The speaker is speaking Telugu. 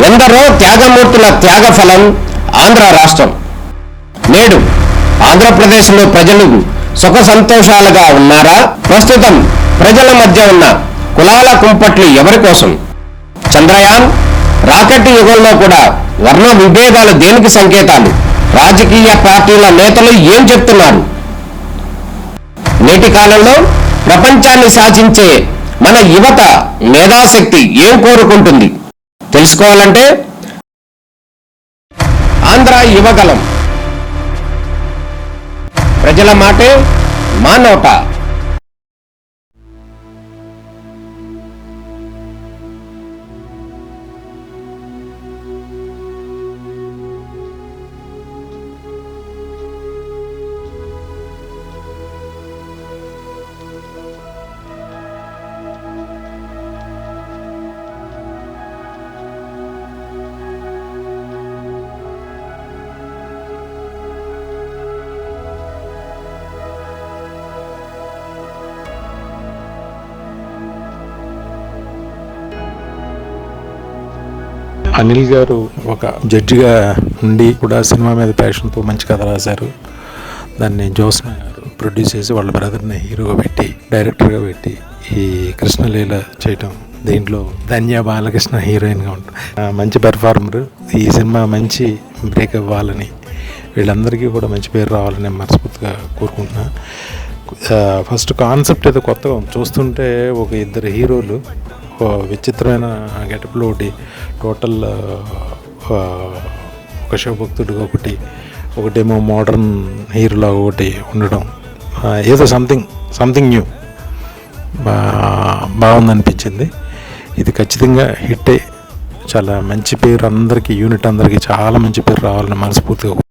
ఎందరో త్యాగమూర్తుల త్యాగ ఫలం ఆంధ్ర రాష్ట్రం. నేడు ఆంధ్రప్రదేశ్లో ప్రజలు సుఖ సంతోషాలుగా ఉన్నారా? ప్రస్తుతం ప్రజల మధ్య ఉన్న కులాల కుంపట్లు ఎవరి కోసం? చంద్రయాన్ రాకెట్ యుగంలో కూడా వర్ణ విభేదాలు దేనికి సంకేతాలు? రాజకీయ పార్టీల నేతలు ఏం చెప్తున్నారు? నేటి కాలంలో ప్రపంచాన్ని శాసించే మన యువత మేధాశక్తి ఏం కోరుకుంటుంది? తెలుసుకోవాలంటే ఆంధ్ర యువగలం. ప్రజల మాటే మా నోట. అనిల్ గారు ఒక జడ్జిగా ఉండి కూడా సినిమా మీద ప్యాషన్తో మంచి కథ రాశారు. దాన్ని జోస్న గారు ప్రొడ్యూస్ చేసి వాళ్ళ బ్రదర్ని హీరోగా పెట్టి డైరెక్టర్గా పెట్టి ఈ కృష్ణలీల చేయటం, దీంట్లో ధన్య బాలకృష్ణ హీరోయిన్గా ఉంటుంది. మంచి పెర్ఫార్మర్. ఈ సినిమా మంచి బ్రేక్ అవ్వాలని, వీళ్ళందరికీ కూడా మంచి పేరు రావాలని మనస్ఫూర్తిగా కోరుకుంటున్నా. ఫస్ట్ కాన్సెప్ట్ ఏదో కొత్తగా చూస్తుంటే ఒక ఇద్దరు హీరోలు విచిత్రమైన గెటప్లో ఒకటి, టోటల్ ఒక శివభక్తుడిగా ఒకటేమో మోడర్న్ హీరోలా ఒకటి ఉండడం, ఏదో సంథింగ్ న్యూ బాగుందనిపించింది. ఇది ఖచ్చితంగా హిట్టే. చాలా మంచి పేరు అందరికీ, యూనిట్ అందరికీ చాలా మంచి పేరు రావాలని మనస్ఫూర్తిగా